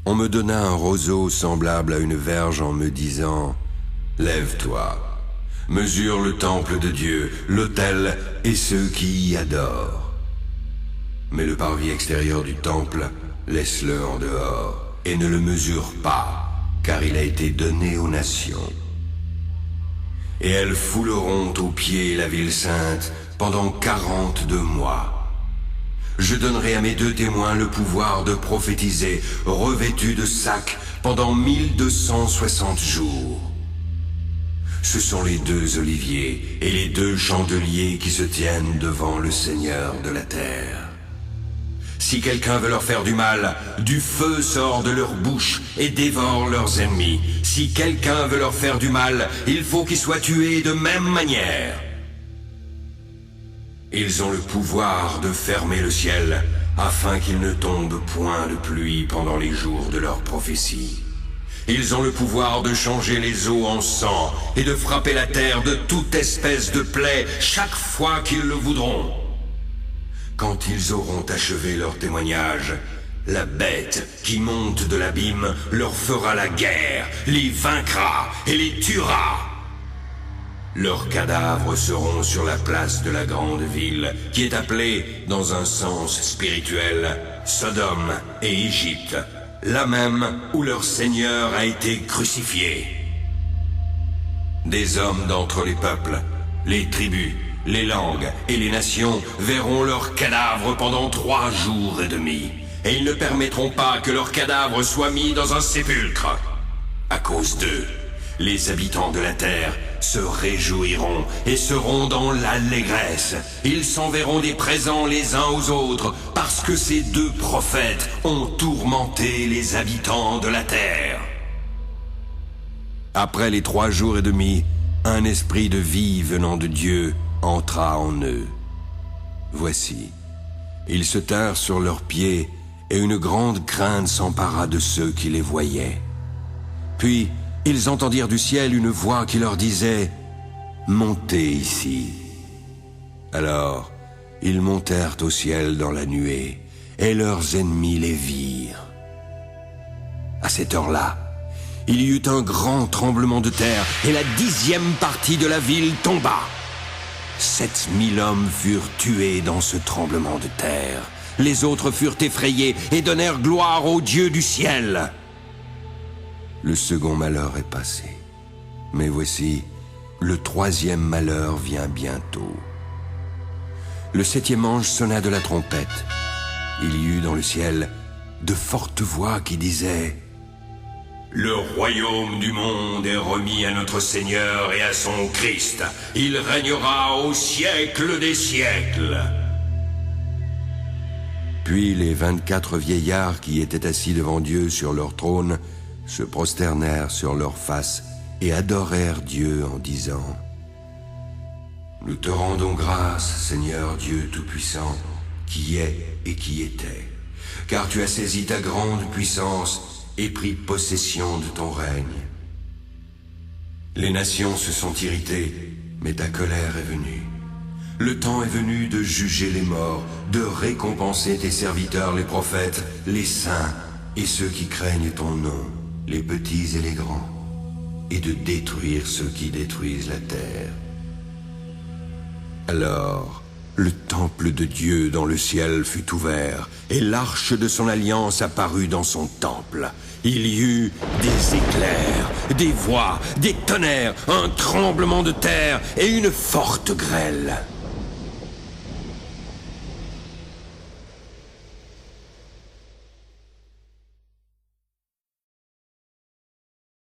On me donna un roseau semblable à une verge en me disant « Lève-toi, mesure le temple de Dieu, l'autel et ceux qui y adorent. Mais le parvis extérieur du temple, laisse-le en dehors et ne le mesure pas, car il a été donné aux nations. Et elles fouleront aux pieds la ville sainte pendant 42 mois. Je donnerai à mes 2 témoins le pouvoir de prophétiser, revêtus de sacs, pendant 1260 jours. Ce sont les 2 oliviers et les 2 chandeliers qui se tiennent devant le Seigneur de la terre. Si quelqu'un veut leur faire du mal, du feu sort de leur bouche et dévore leurs ennemis. Si quelqu'un veut leur faire du mal, il faut qu'ils soient tués de même manière. Ils ont le pouvoir de fermer le ciel, afin qu'il ne tombe point de pluie pendant les jours de leur prophétie. Ils ont le pouvoir de changer les eaux en sang et de frapper la terre de toute espèce de plaie chaque fois qu'ils le voudront. Quand ils auront achevé leur témoignage, la bête qui monte de l'abîme leur fera la guerre, les vaincra et les tuera. Leurs cadavres seront sur la place de la grande ville, qui est appelée, dans un sens spirituel, Sodome et Égypte, là même où leur Seigneur a été crucifié. Des hommes d'entre les peuples, les tribus, les langues et les nations verront leurs cadavres pendant 3 jours et demi, et ils ne permettront pas que leurs cadavres soient mis dans un sépulcre. À cause d'eux, les habitants de la terre se réjouiront et seront dans l'allégresse. Ils s'enverront des présents les uns aux autres, parce que ces 2 prophètes ont tourmenté les habitants de la terre. Après les 3 jours et demi, un esprit de vie venant de Dieu entra en eux. Voici, ils se tinrent sur leurs pieds, et une grande crainte s'empara de ceux qui les voyaient. Puis, ils entendirent du ciel une voix qui leur disait « Montez ici ». Alors, ils montèrent au ciel dans la nuée, et leurs ennemis les virent. À cette heure-là, il y eut un grand tremblement de terre, et la 10e partie de la ville tomba. 7000 hommes furent tués dans ce tremblement de terre. Les autres furent effrayés et donnèrent gloire au Dieu du ciel. Le second malheur est passé. Mais voici, le 3e malheur vient bientôt. Le 7e ange sonna de la trompette. Il y eut dans le ciel de fortes voix qui disaient « Le royaume du monde est remis à notre Seigneur et à son Christ. Il régnera au siècle des siècles. » Puis les 24 vieillards qui étaient assis devant Dieu sur leur trône se prosternèrent sur leurs faces et adorèrent Dieu en disant « Nous te rendons grâce, Seigneur Dieu Tout-Puissant, qui est et qui était, car tu as saisi ta grande puissance et pris possession de ton règne. Les nations se sont irritées, mais ta colère est venue. Le temps est venu de juger les morts, de récompenser tes serviteurs les prophètes, les saints et ceux qui craignent ton nom, les petits et les grands, et de détruire ceux qui détruisent la terre. » Alors, le temple de Dieu dans le ciel fut ouvert, et l'arche de son alliance apparut dans son temple. Il y eut des éclairs, des voix, des tonnerres, un tremblement de terre et une forte grêle.